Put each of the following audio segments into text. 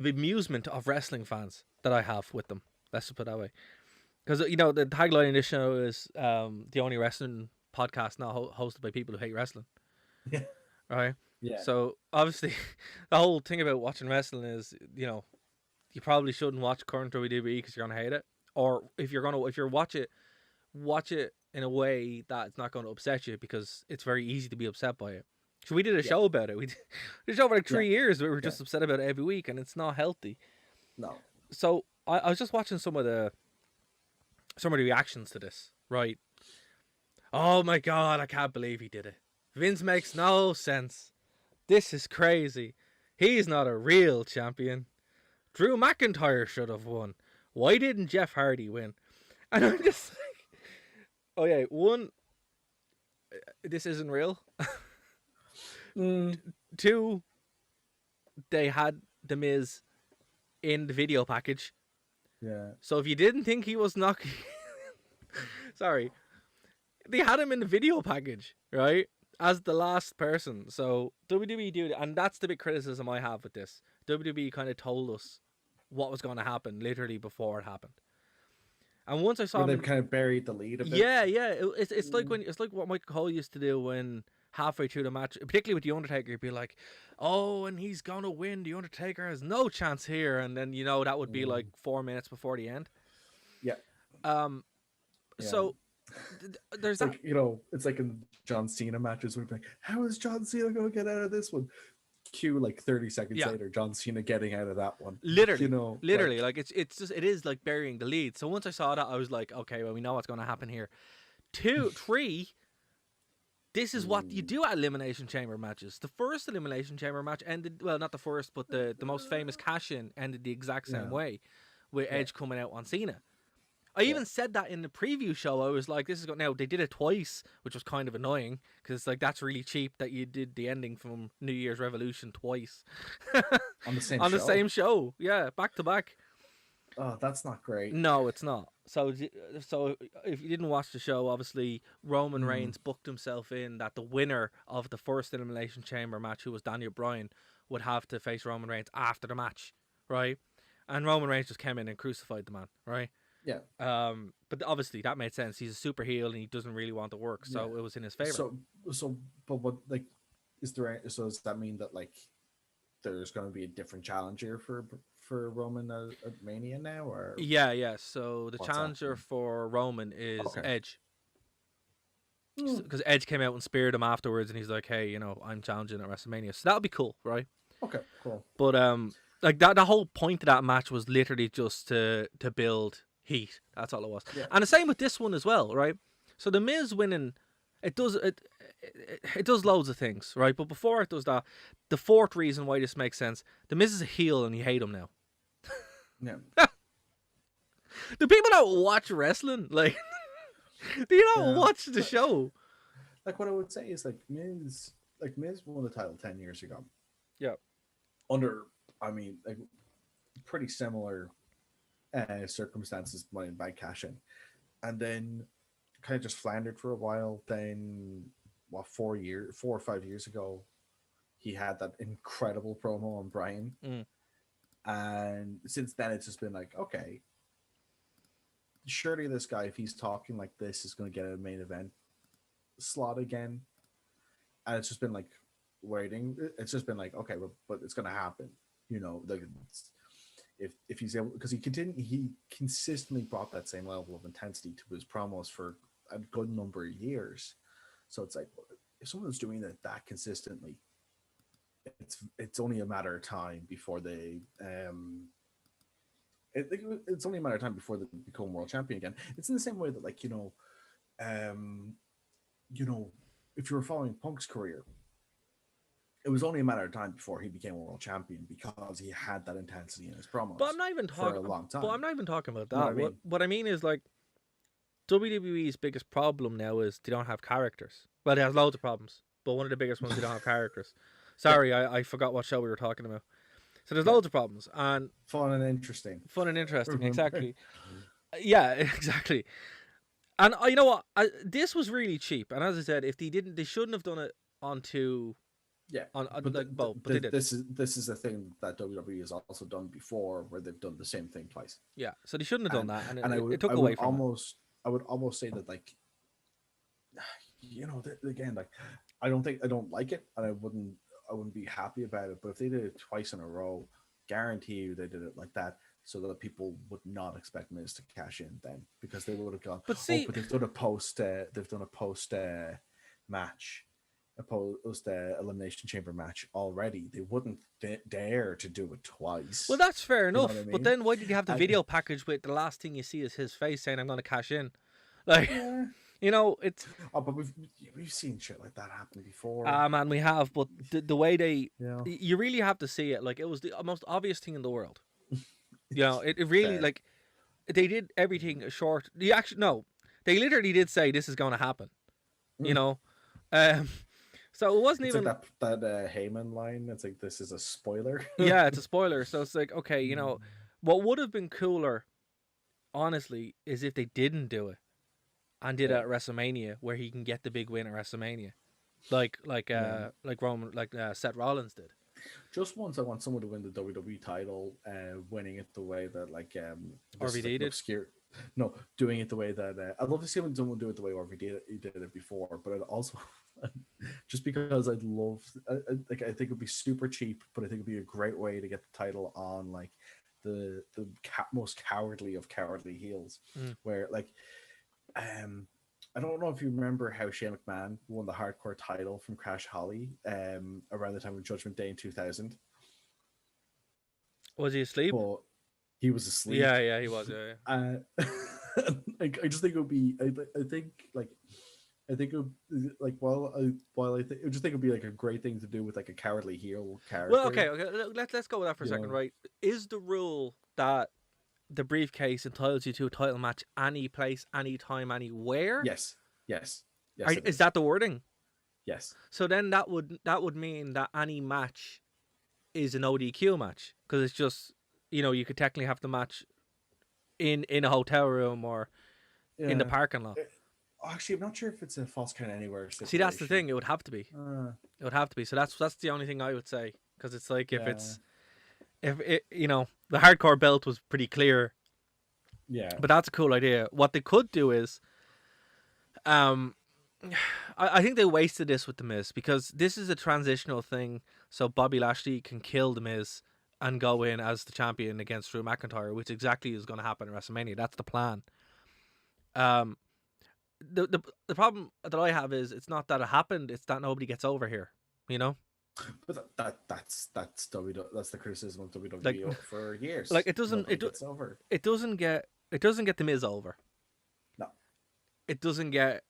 the amusement of wrestling fans that I have with them. Let's just put it that way. Because, you know, the tagline in this show is the only wrestling podcast not hosted by people who hate wrestling. Yeah. Right? Yeah. So, obviously, the whole thing about watching wrestling is, you know, you probably shouldn't watch current WWE because you're going to hate it. Or if you're watch it in a way that's not going to upset you because it's very easy to be upset by it. So we did a show about it. We did a show for like 3 years. We were just upset about it every week, and it's not healthy. No. So I was just watching some of the reactions to this. Right? Oh my god! I can't believe he did it. Vince makes no sense. This is crazy. He's not a real champion. Drew McIntyre should have won. Why didn't Jeff Hardy win? And I'm just like, oh yeah, one, this isn't real. Two, they had The Miz in the video package. Yeah. So if you didn't think he was knocking... Sorry. They had him in the video package, right? As the last person. So WWE do it, and that's the big criticism I have with this. WWE kind of told us what was going to happen literally before it happened. And once I saw they've kind of buried the lead a bit. Yeah. It's like what Michael Cole used to do when halfway through the match, particularly with the Undertaker, he'd be like, "Oh, and he's gonna win. The Undertaker has no chance here," and then that would be like 4 minutes before the end. Yeah. So there's that. It's like in John Cena matches where we're like, "How is John Cena gonna get out of this one?" Cue like 30 seconds later, John Cena getting out of that one. Literally, like it is like burying the lead. So once I saw that, I was like, okay, well, we know what's going to happen here. 2, 3. This is what you do at Elimination Chamber matches. The first Elimination Chamber match ended, well, not the first, but the most famous cash-in ended the exact same way, with Edge coming out on Cena. I even said that in the preview show. I was like, this is going... Now, they did it twice, which was kind of annoying, because it's like, that's really cheap that you did the ending from New Year's Revolution twice. On the same on show? The same show. Yeah, back to back. Oh, that's not great. No, it's not. So if you didn't watch the show, obviously, Roman Reigns booked himself in that the winner of the first Elimination Chamber match, who was Daniel Bryan, would have to face Roman Reigns after the match, right? And Roman Reigns just came in and crucified the man, right? Yeah. But obviously that made sense. He's a super heel and he doesn't really want to work, so it was in his favor. But what, like, does that mean that like there's going to be a different challenger for Roman at Mania now, or? Yeah. So the challenger for Roman is Edge. Because Edge came out and speared him afterwards, and he's like, "Hey, I'm challenging at WrestleMania." So that'll be cool, right? Okay, cool. But like that, the whole point of that match was literally just to build heat. That's all it was. Yeah. And the same with this one as well, right? So the Miz winning, it does loads of things, right? But before it does that, the fourth reason why this makes sense: the Miz is a heel and you hate him now. Yeah. Do people not watch wrestling? Like, do you not watch the show? Like, what I would say is Miz won the title 10 years ago. Yeah. Under, like, pretty similar circumstances by cash-in, and then kind of just floundered for a while. Then 4 or 5 years ago, he had that incredible promo on Bryan, and since then it's just been like, okay, surely this guy, if he's talking like this, is going to get a main event slot again. And it's just been like waiting. It's just been like, okay, but it's going to happen, like, if he's able, because he consistently brought that same level of intensity to his promos for a good number of years. So it's like, if someone's doing that consistently, it's only a matter of time before they it's only a matter of time before they become world champion again. It's in the same way that, like, if you were following Punk's career, it was only a matter of time before he became a world champion because he had that intensity in his promos. But I'm not even talking for a long time. But I'm not even talking about that. You know what I mean? What I mean is, like, WWE's biggest problem now is they don't have characters. Well, they have loads of problems, but one of the biggest ones, they don't have characters. Sorry, I forgot what show we were talking about. So there's loads of problems, and fun and interesting, exactly. Yeah, exactly. And you know what? This was really cheap. And as I said, if they shouldn't have done it onto Yeah, on but like both, but they did. this is a thing that WWE has also done before, where they've done the same thing twice. Yeah, so they shouldn't have done And that, and and it took away from it. I would almost say that, like, you know, again, like, I don't like it, and I wouldn't be happy about it. But if they did it twice in a row, guarantee you they did it like that, so that people would not expect Miz to cash in then, because they would have gone, But oh, see, but they've done a post match, a post elimination chamber match already. They wouldn't dare to do it twice. well, that's fair You know enough. what I But mean? then why did you have the I, video package with the last thing you see is his face saying, "I'm going to cash in"? Like, yeah. you know, it's Oh, but we've seen shit like that happen before. man, we have. But the way they, Yeah. you really have to see it. Like, it was the most obvious thing in the world. You know, it really, Fair. like, they did everything short. You actually no, they literally did say this is going to happen. You Mm. know, um, so it wasn't It's even. like that Heyman line. It's like, this is a spoiler. Yeah, it's a spoiler. So it's like, okay, you know, what would have been cooler, honestly, is if they didn't do it and did it Yeah. at WrestleMania, where he can get the big win at WrestleMania, Yeah. like Roman, like Seth Rollins did. Just once, I want someone to win the WWE title, winning it the way that, like, this is RVD like an did. obscure. No, doing it the way that I'd love to see someone do it the way RVD did it before, but I'd also just because I'd love, like, I think it'd be super cheap, but I think it'd be a great way to get the title on, like, the most cowardly of cowardly heels, Mm. where, like, I don't know if you remember how Shane McMahon won the hardcore title from Crash Holly around the time of Judgment Day in 2000. Was he asleep? But he was asleep. Yeah, he was. Yeah. Like, I just think it would be. I think, like, I think it would, like, while I think, I just think it would be like a great thing to do with, like, a cowardly heel character. Well, okay. Let's go with that for a You second, know? right? Is the rule that the briefcase entitles you to a title match any place, any time, anywhere? Yes. Is that the wording? Yes. So then that would mean that any match is an ODQ match, because it's just, you know, you could technically have the match in a hotel room or in the Yeah. parking lot. Actually, I'm not sure if it's a false count anywhere situation. See, that's the thing. It would have to be. Uh, It would have to be. So that's the only thing I would say, because it's like, if Yeah. it's, if it, you know, the hardcore belt was pretty clear, yeah. but that's a cool idea. What they could do is, I think they wasted this with the Miz, because this is a transitional thing, so Bobby Lashley can kill the Miz and go in as the champion against Drew McIntyre, which exactly is going to happen at WrestleMania. That's the plan. The problem that I have is, it's not that it happened; it's that nobody gets over here. You know, But that's WWE. That's the criticism of WWE Like- for years. like, it doesn't- Nobody it do- gets over. it doesn't get the Miz over. No. It doesn't get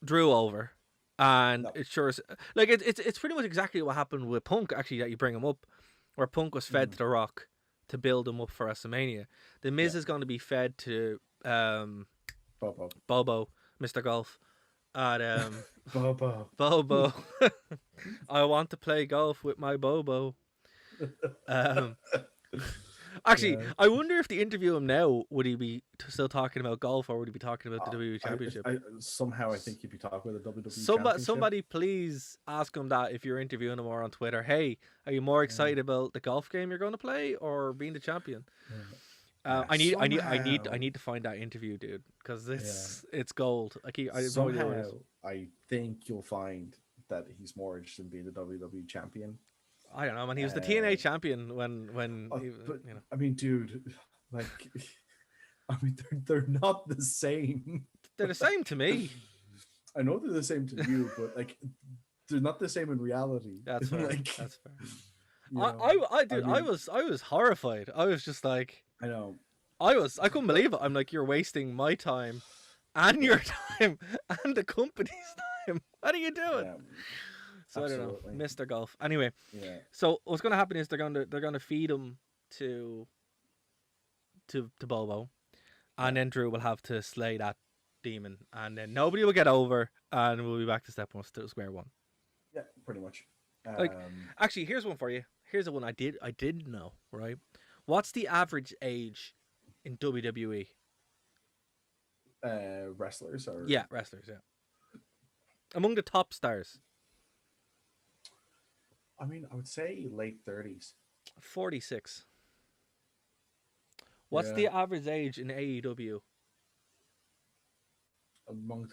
Drew over, and No. it sure is, like, it's pretty much exactly what happened with Punk, actually, that you bring him up, where Punk was fed to The Rock to build him up for WrestleMania. The Miz is going to be fed to Bobo. Mr. Golf, and Bobo. Bobo. I want to play golf with my Bobo. Actually, Yeah. I wonder if they interview him now, would he be still talking about golf, or would he be talking about the WWE Championship? Somehow I think you'd be talking with the WWE Somebody, Championship. please ask him that if you're interviewing him, or on Twitter. Hey, are you more excited about the golf game you're going to play, or being the champion? I need to find that interview, dude, because it's gold. Like, I have no idea what it is. I think you'll find that he's more interested in being the WWE champion. I don't know, man. He was the TNA champion when But, you know. I mean, dude, like, I mean, they're not the same. They're the same to me. I know they're the same to you, but, like, they're not the same in reality. That's fair. Like, That's fair. you know, I mean, was horrified. I was just like, I know. I couldn't believe it. I'm like, you're wasting my time and your time and the company's time. What are you doing? Yeah, So absolutely. I don't know, Mr. Golf. Anyway, yeah. so what's going to happen is they're going to feed him to Bobo, and then Drew will have to slay that demon, and then nobody will get over, and we'll be back to step one, to square one. Yeah, pretty much. Like, actually, here's one for you. Here's the one I did know, right? What's the average age in WWE? Wrestlers or Yeah, wrestlers, yeah. Among the top stars. I mean, I would say late 30s. 46. What's Yeah, the average age in AEW? among